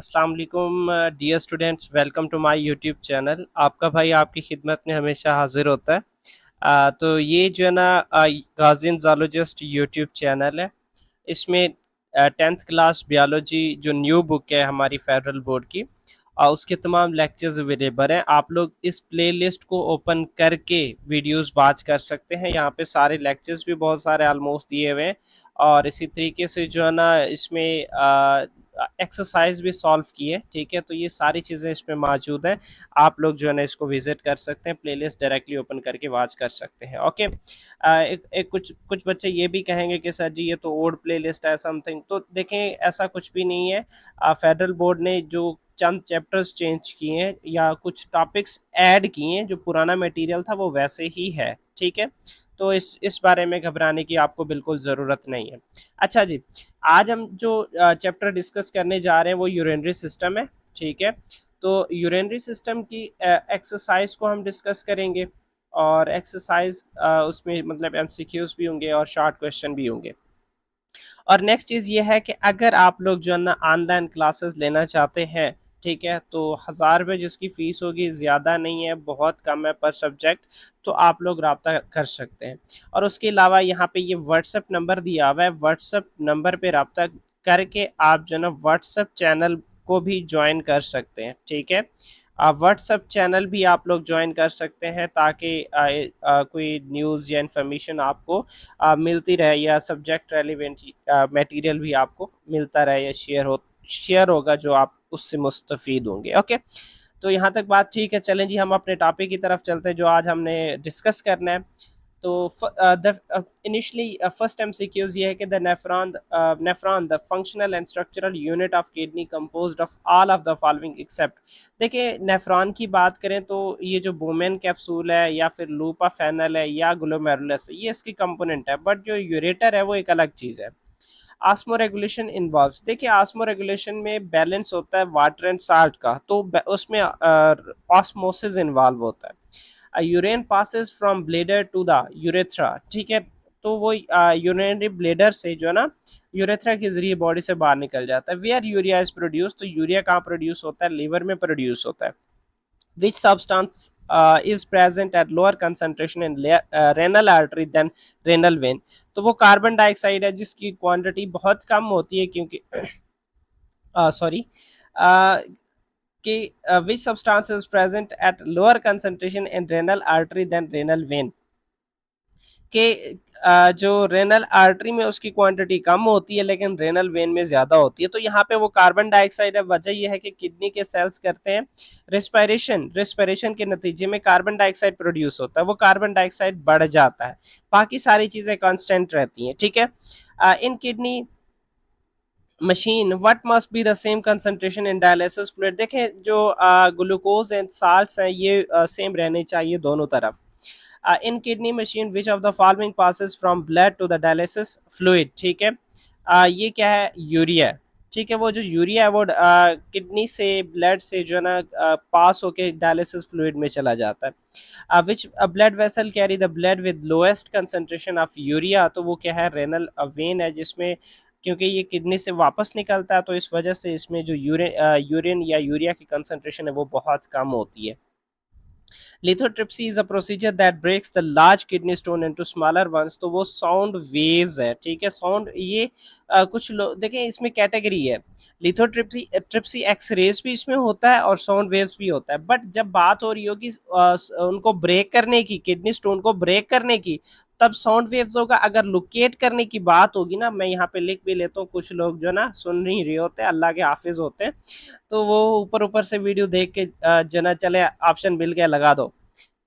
अस्सलाम वालेकुम dear students, welcome to my YouTube channel. आपका भाई आपकी खिदमत में हमेशा हाजिर होता है। तो ये जो है ना गार्जियन जोलॉजिस्ट यूट्यूब चैनल है। इसमें 10th क्लास बायोलॉजी जो न्यू बुक है हमारी फेडरल बोर्ड की, उसके तमाम लेक्चर्स अवेलेबल हैं। आप लोग इस प्लेलिस्ट को ओपन करके वीडियोस वॉच कर सकते हैं। यहाँ पे सारे लेक्चर्स भी बहुत सारे ऑलमोस्ट दिए हुए हैं, और इसी तरीके से जो है ना इसमें एक्सरसाइज भी सॉल्व की है। ठीक है, तो ये सारी चीज़ें इसमें मौजूद हैं। आप लोग जो है ना इसको विजिट कर सकते हैं, प्लेलिस्ट डायरेक्टली ओपन करके वॉच कर सकते हैं। ओके। एक कुछ कुछ बच्चे ये भी कहेंगे कि सर जी ये तो ओल्ड प्लेलिस्ट है समथिंग, तो देखें ऐसा कुछ भी नहीं है। फेडरल बोर्ड ने जो चंद चैप्टर्स चेंज किए हैं या कुछ टॉपिक्स ऐड किए हैं, जो पुराना मटेरियल था वो वैसे ही है। ठीक है, तो इस बारे में घबराने की आपको बिल्कुल ज़रूरत नहीं है। अच्छा जी, आज हम जो चैप्टर डिस्कस करने जा रहे हैं वो यूरिनरी सिस्टम है। ठीक है, तो यूरिनरी सिस्टम की एक्सरसाइज को हम डिस्कस करेंगे, और एक्सरसाइज उसमें मतलब एमसीक्यूज भी होंगे और शॉर्ट क्वेश्चन भी होंगे। और नेक्स्ट चीज़ ये है कि अगर आप लोग जो है ना ऑनलाइन क्लासेस लेना चाहते हैं, ठीक है, तो 1000 रुपये जिसकी फ़ीस होगी, ज़्यादा नहीं है, बहुत कम है पर सब्जेक्ट। तो आप लोग रब्ता कर सकते हैं। और उसके अलावा यहाँ पे ये व्हाट्सएप नंबर दिया हुआ है, व्हाट्सएप नंबर पे रब्ता करके आप जो है ना व्हाट्सएप चैनल को भी ज्वाइन कर सकते हैं। ठीक है, व्हाट्सएप चैनल भी आप लोग ज्वाइन कर सकते हैं, ताकि कोई न्यूज़ या इन्फॉर्मेशन आपको मिलती रहे, या सब्जेक्ट रेलिवेंट मटेरियल भी आपको मिलता रहे, या शेयर होगा जो आप उससे मुस्तफ़ीद होंगे। ओके, तो यहाँ तक बात ठीक है। चलें जी, हम अपने टॉपिक की तरफ चलते हैं जो आज हमने डिस्कस करना है। तो इनिशली फर्स्ट एमसीक्यूज ये है कि nephron the functional and structural unit of kidney composed of all of the following except. देखिए, नेफ्रॉन की बात करें तो ये जो बोमेन कैप्सूल है या फिर लूपा फैनल है या ग्लोमेरुलस है, ये इसकी कंपोनेंट है, बट जो यूरेटर है वो एक अलग चीज़ है। ऑस्मो रेगुलेशन इन्वॉल्व्स, देखिए ऑस्मो रेगुलेशन में बैलेंस होता है वाटर एंड साल्ट का, तो उसमें ऑस्मोसिस इन्वॉल्व होता है। Urine passes from bladder to the urethra. ठीक है, तो वो यूरिनरी ब्लेडर से जो है ना यूरेथ्रा के जरिए बॉडी से बाहर निकल जाता है। वेयर यूरिया इज प्रोड्यूस, तो यूरिया कहाँ प्रोड्यूस होता है? लीवर में प्रोड्यूस होता है। which substance is present at lower concentration in renal artery than renal vein, तो वो कार्बन डाइऑक्साइड है जिसकी क्वांटिटी बहुत कम होती है, क्योंकि सॉरी कि which substance is present at lower concentration in renal artery than renal vein, कि जो रेनल आर्टरी में उसकी क्वांटिटी कम होती है लेकिन रेनल वेन में ज़्यादा होती है। तो यहाँ पे वो कार्बन डाइऑक्साइड है। वजह यह है कि किडनी के सेल्स करते हैं रेस्पिरेशन, रेस्पिरेशन के नतीजे में कार्बन डाइऑक्साइड प्रोड्यूस होता है, वो कार्बन डाइऑक्साइड बढ़ जाता है, बाकी सारी चीज़ें कांस्टेंट रहती हैं। ठीक है, इन kidney machine what must be the same concentration in dialysis fluid, देखें जो ग्लूकोज एंड साल्ट्स हैं ये सेम रहने चाहिए दोनों तरफ। In kidney machine which of the following passes from blood to the dialysis fluid. ठीक है, ये क्या है? यूरिया। ठीक है, वो जो यूरिया है वो किडनी से ब्लड से जो है ना पास होके डायलिसिस फ्लूइड में चला जाता है। Which blood vessel carry the blood with lowest concentration of urea, तो वो क्या है? रेनल वेन है, जिसमें क्योंकि ये किडनी से वापस निकलता है तो इस वजह से इसमें जो यूरिन या यूरिया की कंसंट्रेशन है वो बहुत कम होती है। Lithotripsy is a procedure that breaks the large kidney stone into smaller ones, तो वो साउंड वेव्स है। ठीक है, साउंड ये कुछ लोग देखें इसमें कैटेगरी है। लिथोट्रिप्सी ट्रिप्सी एक्सरेज भी इसमें होता है और साउंड वेव्स भी होता है, बट जब बात हो रही होगी उनको ब्रेक करने की, किडनी स्टोन को ब्रेक करने की, तब साउंड वेव्स होगा। अगर लोकेट करने की बात होगी ना, मैं यहाँ पे लिख भी लेता हूँ, कुछ लोग जो ना सुन नहीं रहे होते, अल्लाह के हाफिज होते हैं, तो वो ऊपर ऊपर से वीडियो देख के जो ना चले ऑप्शन मिल गया लगा दो।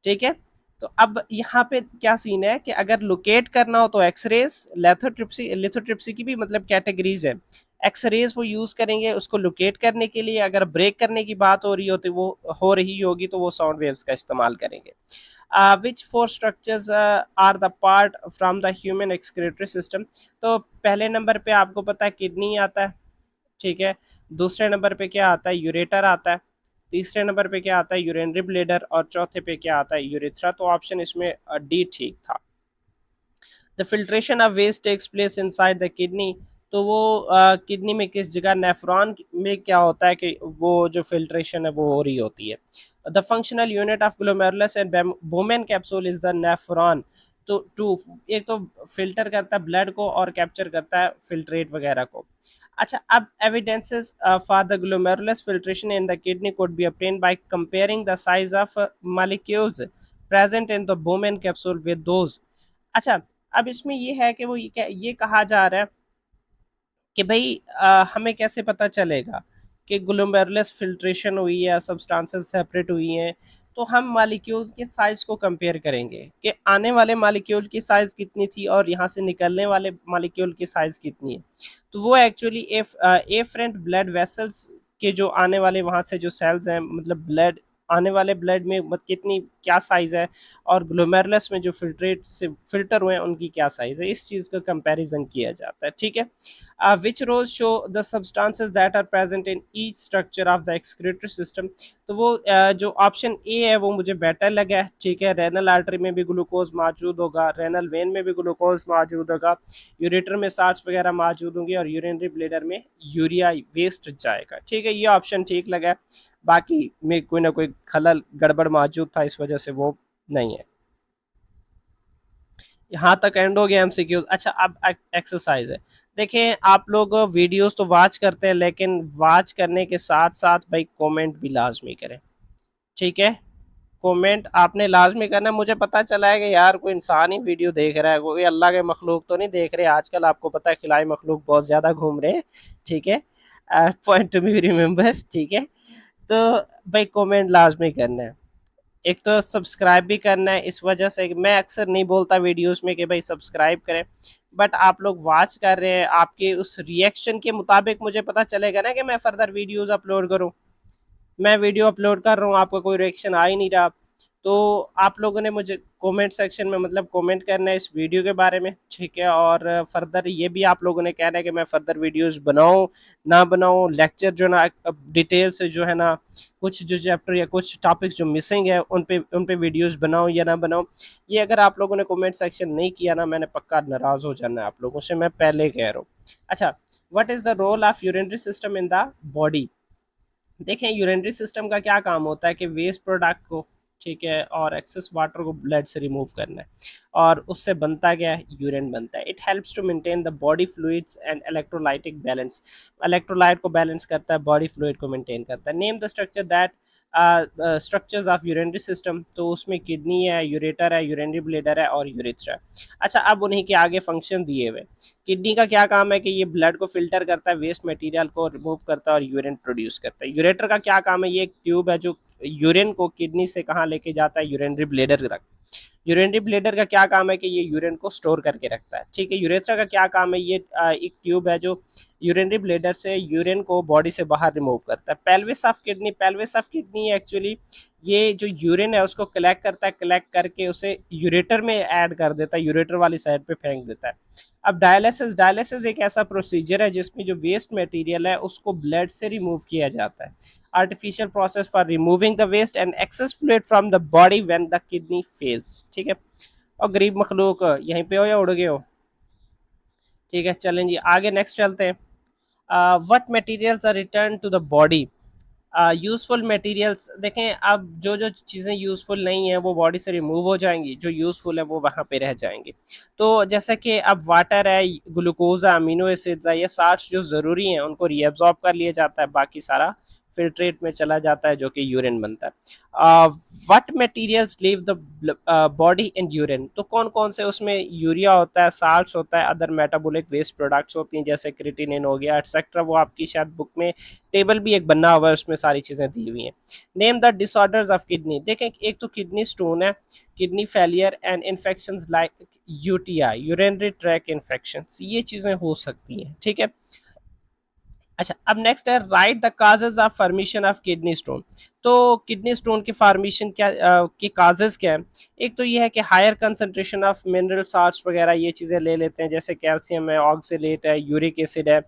ठीक है, तो अब यहाँ पे क्या सीन है कि अगर लोकेट करना हो तो एक्सरेज, लेथोट्रिप्सी, लिथोट्रिप्सी की भी मतलब कैटेगरीज है। एक्सरेज वो यूज करेंगे उसको लोकेट करने के लिए, अगर ब्रेक करने की बात हो रही होती वो हो रही होगी तो वो साउंड वेव्स का इस्तेमाल करेंगे। Which four structures are the part from the human excretory system, तो पहले नंबर पे आपको पता है किडनी आता है। ठीक है, दूसरे नंबर पे क्या आता है? यूरेटर आता है। तीसरे नंबर पे क्या आता है? Urinary bladder. और चौथे पे क्या आता है? यूरेथ्रा। तो ऑप्शन इसमें डी ठीक था। The filtration of waste takes place inside the kidney, तो वो किडनी में किस जगह, नेफ्रॉन में क्या होता है कि वो जो फिल्ट्रेशन है वो हो रही होती है। The functional unit of glomerulus and Bowman capsule is the nephron. तो टू, एक तो फिल्टर करता है ब्लड को और कैप्चर करता है फिल्ट्रेट वगैरह को। अच्छा, अब evidences for the glomerulus filtration in the kidney could be obtained by comparing the size of molecules present in the Bowman capsule with those। अच्छा, अब इसमें ये है कि वो ये कहा जा रहा है कि भाई हमें कैसे पता चलेगा कि ग्लोमेरुलस फिल्ट्रेशन हुई है, सब्सटेंसेस सेपरेट हुई हैं। तो हम मॉलिक्यूल के साइज को कंपेयर करेंगे कि आने वाले मॉलिक्यूल की साइज कितनी थी और यहाँ से निकलने वाले मॉलिक्यूल की साइज कितनी है। तो वो एक्चुअली एफरेंट ब्लड वेसल्स के जो आने वाले वहाँ से जो सेल्स हैं, मतलब ब्लड आने वाले ब्लड में मत कितनी क्या साइज है, और ग्लोमेरुलस में जो फिल्ट्रेट से फिल्टर हुए हैं उनकी क्या साइज है, इस चीज़ का कंपैरिजन किया जाता है। ठीक है। Which rows show the substances that are present in each structure of the excretory system। तो वो जो ऑप्शन ए है वो मुझे बेटर लगा है। ठीक है, रेनल आर्टरी में भी ग्लूकोज मौजूद होगा, रेनल वेन में भी ग्लूकोज मौजूद होगा, यूरेटर में साल्ट्स वगैरह मौजूद होंगे, और यूरिनरी ब्लेडर में यूरिया वेस्ट जाएगा। ठीक है, ये ऑप्शन ठीक लगा है। बाकी में कोई ना कोई खलल गड़बड़ मौजूद था, इस वजह से वो नहीं है। यहाँ तक एंड हो गया एमसीक्यू। अच्छा, अब एक्सरसाइज है। देखें, आप लोग वीडियोस तो वॉच करते हैं, लेकिन वॉच करने के साथ साथ भाई कमेंट भी लाजमी करें। ठीक है, कमेंट आपने लाजमी करना। मुझे पता चला है कि यार कोई इंसान ही वीडियो देख रहा है, कोई अल्लाह के मखलूक तो नहीं देख रहे। आजकल आपको पता है खिलाई मखलूक बहुत ज़्यादा घूम रहे हैं। ठीक है, पॉइंट टू बी रिमेंबर। ठीक है, तो भाई कमेंट लाजमी करना है। एक तो सब्सक्राइब भी करना है। इस वजह से मैं अक्सर नहीं बोलता वीडियोस में कि भाई सब्सक्राइब करें, बट आप लोग वॉच कर रहे हैं, आपके उस रिएक्शन के मुताबिक मुझे पता चलेगा ना कि मैं फर्दर वीडियोस अपलोड करूं। मैं वीडियो अपलोड कर रहा हूँ, आपका कोई रिएक्शन आ ही नहीं रहा। तो आप लोगों ने मुझे कमेंट सेक्शन में मतलब कमेंट करना है इस वीडियो के बारे में। ठीक है, और फर्दर ये भी आप लोगों ने कहना है कि मैं फर्दर वीडियोस बनाऊं ना बनाऊं, लेक्चर जो ना डिटेल से जो है ना, कुछ जो चैप्टर या कुछ टॉपिक्स जो मिसिंग है उन पे वीडियोस बनाऊं या ना बनाऊं। ये अगर आप लोगों ने कमेंट सेक्शन नहीं किया ना, मैंने पक्का नाराज़ हो जाना है आप लोगों से, मैं पहले कह रहा हूँ। अच्छा, what is the role of urinary system in the body. देखें, यूरिनरी सिस्टम का क्या काम होता है कि वेस्ट प्रोडक्ट को, ठीक है, और एक्सेस वाटर को ब्लड से रिमूव करना है, और उससे बनता क्या है, यूरिन बनता है। It helps to maintain the body fluids and electrolytic balance. Electrolyte को बैलेंस करता है, बॉडी फ्लूइड को मेंटेन करता है। Name the structure that structures of urinary system. तो उसमें किडनी है, यूरेटर है, यूरिनरी ब्लेडर है, और यूरेथ्रा है। अच्छा, अब उन्हीं के आगे फंक्शन दिए हुए। किडनी का क्या काम है कि ये ब्लड को फिल्टर करता है, वेस्ट मटेरियल को रिमूव करता है और यूरिन प्रोड्यूस करता है। यूरेटर का क्या काम है, ये एक ट्यूब है जो यूरिन को किडनी से कहाँ लेके जाता है, यूरिनरी ब्लेडर तक। यूरिनरी ब्लेडर का क्या काम है कि ये यूरिन को स्टोर करके रखता है। ठीक है, यूरेथ्रा का क्या काम है, ये एक ट्यूब है जो यूरिनरी ब्लेडर से यूरिन को बॉडी से बाहर रिमूव करता है। Pelvis of kidney, pelvis of kidney actually ये जो यूरिन है उसको कलेक्ट करता है, कलेक्ट करके उसे यूरेटर में ऐड कर देता है, यूरेटर वाली साइड पे फेंक देता है। अब डायलिसिस, डायलिसिस एक ऐसा प्रोसीजर है जिसमें जो वेस्ट मटेरियल है उसको ब्लड से रिमूव किया जाता है। Artificial process for removing the waste and excess fluid from the body when the kidney fails. ठीक है, और गरीब मखलूक यहीं पे हो या उड़ गए हो। ठीक है, चलें जी आगे नेक्स्ट चलते हैं। What materials are return to the body. Useful materials, देखें अब जो जो चीज़ें यूज़फुल नहीं है वो बॉडी से रिमूव हो जाएंगी, जो यूज़फुल है वो वहाँ पे रह जाएंगी। तो जैसे कि अब वाटर है, ग्लूकोज है, अमीनो एसिड्स है, ये साल्ट्स जो ज़रूरी हैं उनको रीअब्जॉर्ब कर लिया जाता है, बाकी सारा फिल्ट्रेट में चला जाता है जो कि यूरिन बनता है। What materials leave the body in urine. तो कौन कौन से उसमें, यूरिया होता है, साल्ट्स होता है, अदर मेटाबॉलिक वेस्ट प्रोडक्ट्स होती हैं जैसे क्रिएटिनिन हो गया एटसेट्रा। वो आपकी शायद बुक में टेबल भी एक बना हुआ है, उसमें सारी चीज़ें दी हुई हैं। Name the disorders of kidney. देखें, एक तो किडनी स्टोन है, kidney failure and infections like UTI, urinary track infections, ये चीज़ें हो सकती हैं। ठीक है, अच्छा, अब नेक्स्ट है right the causes of formation of kidney stone. तो किडनी स्टोन की फॉर्मेशन क्या के काजेज क्या है। एक तो ये है कि higher concentration of mineral salts वगैरह ये चीज़ें ले लेते हैं, जैसे कैल्शियम है, ऑक्सलेट है, यूरिक एसिड है।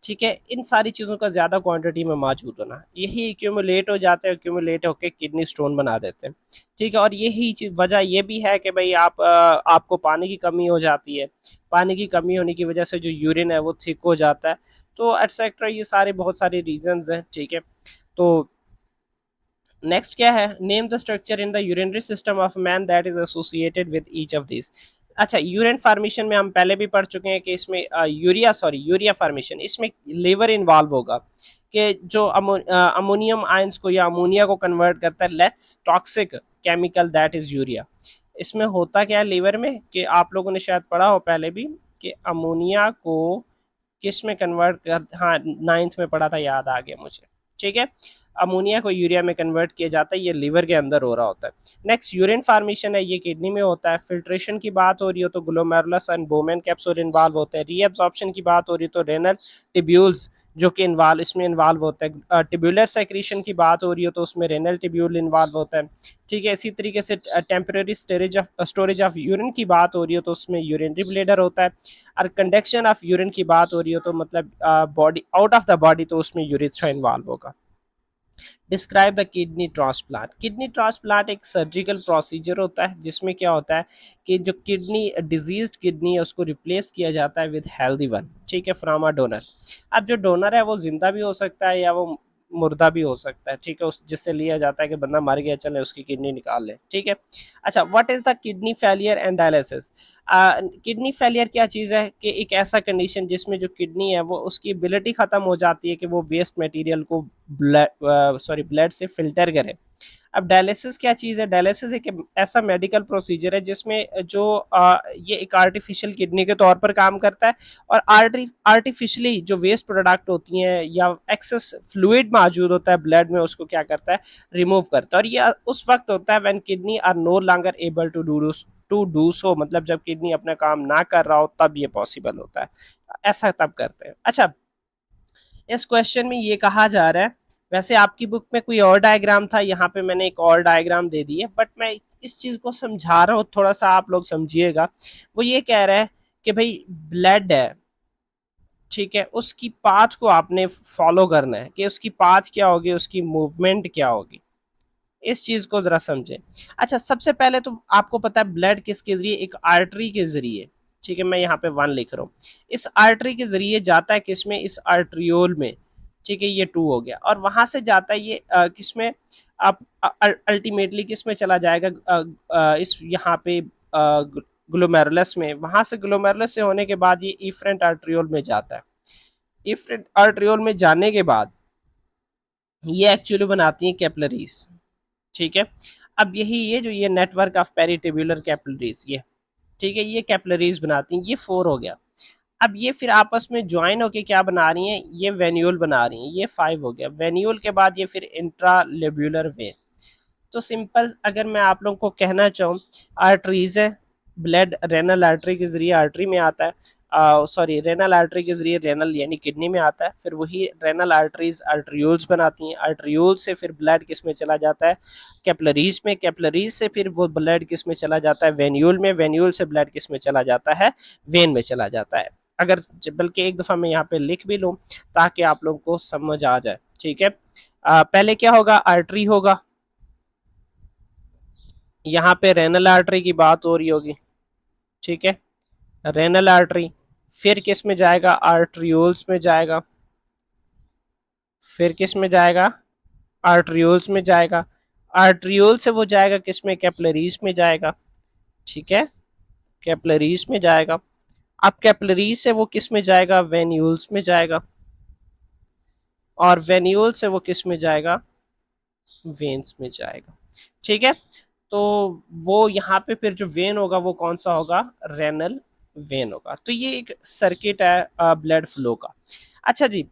ठीक है, इन सारी चीज़ों का ज़्यादा क्वांटिटी में मौजूद होना, यही एक्यूमुलेट हो जाते हैं, एक्यूमुलेट होके किडनी स्टोन बना देते हैं। ठीक है, और यही चीज़ वजह ये भी है कि भाई आपको पानी की कमी हो जाती है, पानी की कमी होने की वजह से जो यूरिन है वो थिक हो जाता है, तो एटसेट्रा ये सारे बहुत सारे रीजंस हैं। ठीक है, तो नेक्स्ट क्या है, name the structure in the urinary system of man that is associated with each of this. अच्छा, यूरिन फार्मेशन में हम पहले भी पढ़ चुके हैं कि इसमें यूरिया फार्मेशन, इसमें लीवर इन्वॉल्व होगा, कि जो अमोनियम आयंस को या अमोनिया को कन्वर्ट करता है less toxic chemical that is urea. इसमें होता क्या है लीवर में, कि आप लोगों ने शायद पढ़ा हो पहले भी, कि अमोनिया को किस में कन्वर्ट कर, हाँ नाइन्थ में पढ़ा था, याद आ गया मुझे। ठीक है, अमोनिया को यूरिया में कन्वर्ट किया जाता है, ये लीवर के अंदर हो रहा होता है। नेक्स्ट यूरिन फार्मेशन है, ये किडनी में होता है। फिल्ट्रेशन की बात हो रही हो तो glomerulus and Bowman capsule involve होते हैं। रीएब्जॉर्प्शन की बात हो रही है तो रेनल टिब्यूल्स जो कि इन्वॉल्व होते हैं। टिब्यूलर सेक्रीशन की बात हो रही हो तो उसमें रेनल टिब्यूल इन्वॉल्व होता है। ठीक है, इसी तरीके से टेम्परेरी स्टोरेज ऑफ यूरिन की बात हो रही हो तो उसमें यूरिनरी ब्लेडर होता है। और कंडक्शन ऑफ यूरिन की बात हो रही हो तो मतलब body out of the body, तो उसमें यूरिथ्रा इन्वॉल्व होगा। Describe the kidney transplant. Kidney transplant एक सर्जिकल प्रोसीजर होता है जिसमें क्या होता है कि जो किडनी डिजीज्ड किडनी है उसको रिप्लेस किया जाता है विद हेल्दी वन। ठीक है, फ्रॉम अ डोनर। अब जो डोनर है वो जिंदा भी हो सकता है या वो मुर्दा भी हो सकता है। ठीक है, उस जिससे लिया जाता है कि बंदा मर गया, चले उसकी किडनी निकाल ले। ठीक है, अच्छा, what is the kidney failure and dialysis. Kidney failure क्या चीज़ है, कि एक ऐसा कंडीशन जिसमें जो किडनी है वो उसकी एबिलिटी ख़त्म हो जाती है कि वो वेस्ट मटेरियल को ब्लड से फिल्टर करे। अब डायलिसिस क्या चीज़ है, डायलिसिस एक ऐसा मेडिकल प्रोसीजर है जिसमें ये एक आर्टिफिशियल किडनी के तौर पर काम करता है, और आर्टिफिशियली जो वेस्ट प्रोडक्ट होती हैं या एक्सेस फ्लूइड मौजूद होता है ब्लड में, उसको क्या करता है, रिमूव करता है। और ये उस वक्त होता है when kidney are no longer able to do so, मतलब जब किडनी अपना काम ना कर रहा हो तब ये पॉसिबल होता है, ऐसा तब करते हैं। अच्छा, इस क्वेश्चन में ये कहा जा रहा है, वैसे आपकी बुक में कोई और डायग्राम था, यहाँ पे मैंने एक और डायग्राम दे दी है, बट मैं इस चीज को समझा रहा हूँ, थोड़ा सा आप लोग समझिएगा। वो ये कह रहा है कि भाई ब्लड है, ठीक है, उसकी पाथ को आपने फॉलो करना है, कि उसकी पाथ क्या होगी, उसकी मूवमेंट क्या होगी, इस चीज को जरा समझे। अच्छा, सबसे पहले तो आपको पता है ब्लड किसके जरिए, एक आर्टरी के जरिए। ठीक है, मैं यहाँ पे 1 लिख रहा हूँ। इस आर्टरी के जरिए जाता है किसमें, इस आर्ट्रियोल में। ठीक है, ये 2 हो गया, और वहां से जाता है ये किसमें, आप अल्टीमेटली किसमें चला जाएगा, इस यहाँ पे ग्लोमेरुलस में। वहां से ग्लोमेरुलस से होने के बाद ये इफरेंट आर्ट्रियोल में जाता है। इफरेंट आर्ट्रियोल में जाने के बाद ये एक्चुअली बनाती है कैपिलरीज। ठीक है, अब यही ये जो ये नेटवर्क ऑफ पेरिटिब्यूलर कैपिलरीज, ये ठीक है, ये कैपिलरीज बनाती हैं, ये 4 हो गया। अब ये फिर आपस में ज्वाइन होके क्या बना रही हैं, ये वेन्यूल बना रही हैं, ये 5 हो गया। वेन्यूल के बाद ये फिर इंट्रालेब्यूलर वेन। तो सिंपल अगर मैं आप लोगों को कहना चाहूँ, आर्टरीज है, ब्लड रेनल आर्टरी के जरिए आर्टरी में आता है, सॉरी रेनल आर्टरी के जरिए रेनल यानी किडनी में आता है, फिर वही रेनल आर्टरीज आर्ट्रियोल्स बनाती हैं, आर्ट्रियोल से फिर ब्लड किस में चला जाता है, कैपिलरीज में, कैपिलरीज से फिर वो ब्लड किस में चला जाता है, वेन्यूल में, वेन्यूल से ब्लड किस में चला जाता है, वेन में चला जाता है। अगर बल्कि एक दफ़ा मैं यहाँ पे लिख भी लूँ ताकि आप लोगों को समझ आ जाए। ठीक है, पहले क्या होगा, आर्टरी होगा, यहाँ पे रेनल आर्टरी की बात हो रही होगी। ठीक है, रेनल आर्टरी, फिर किस में जाएगा, आर्ट्रियोल्स में जाएगा, फिर किस में जाएगा, आर्ट्रियोल्स में जाएगा, आर्ट्रियोल से वो जाएगा किस में, कैपिलरीज में जाएगा। ठीक है, कैपिलरीज में जाएगा। अब कैपिलरीज से वो किस में जाएगा, वेन्यूल्स में जाएगा, और वेन्यूल से वो किस में जाएगा, वेन्स में जाएगा। ठीक है, तो वो यहाँ पे फिर जो वेन होगा वो कौन सा होगा, रेनल वेन होगा। तो ये एक सर्किट है ब्लड फ्लो का। अच्छा जी,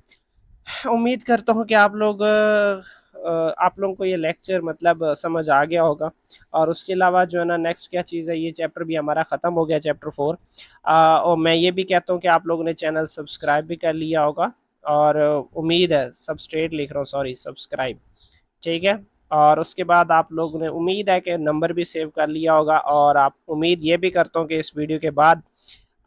उम्मीद करता हूँ कि आप लोगों को ये लेक्चर मतलब समझ आ गया होगा। और उसके अलावा जो है ना, नेक्स्ट क्या चीज़ है, ये चैप्टर भी हमारा ख़त्म हो गया, चैप्टर 4। और मैं ये भी कहता हूँ कि आप लोगों ने चैनल सब्सक्राइब भी कर लिया होगा, और उम्मीद है, सबस्ट्रेट लिख रहा हूँ, सॉरी, सब्सक्राइब। ठीक है, और उसके बाद आप लोगों ने उम्मीद है कि नंबर भी सेव कर लिया होगा, और आप उम्मीद ये भी करता हूँ कि इस वीडियो के बाद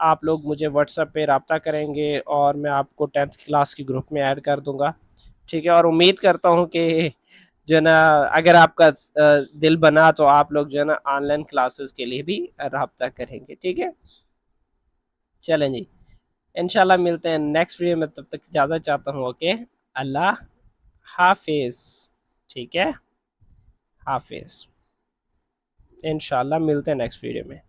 आप लोग मुझे व्हाट्सएप पे रब्ता करेंगे और मैं आपको 10th क्लास की ग्रुप में ऐड कर दूँगा, ठीक है? और उम्मीद करता हूँ कि जो है ना, अगर आपका दिल बना तो आप लोग जो है ना ऑनलाइन क्लासेस के लिए भी रब्ता करेंगे, ठीक है? चलें जी, इंशाल्लाह मिलते हैं नेक्स्ट वीडियो में, तब तक इजाज़त चाहता हूँ। ओके, अल्लाह हाफ़िज़, ठीक है? हाफ़िज़। इंशाल्लाह मिलते हैं नेक्स्ट वीडियो में।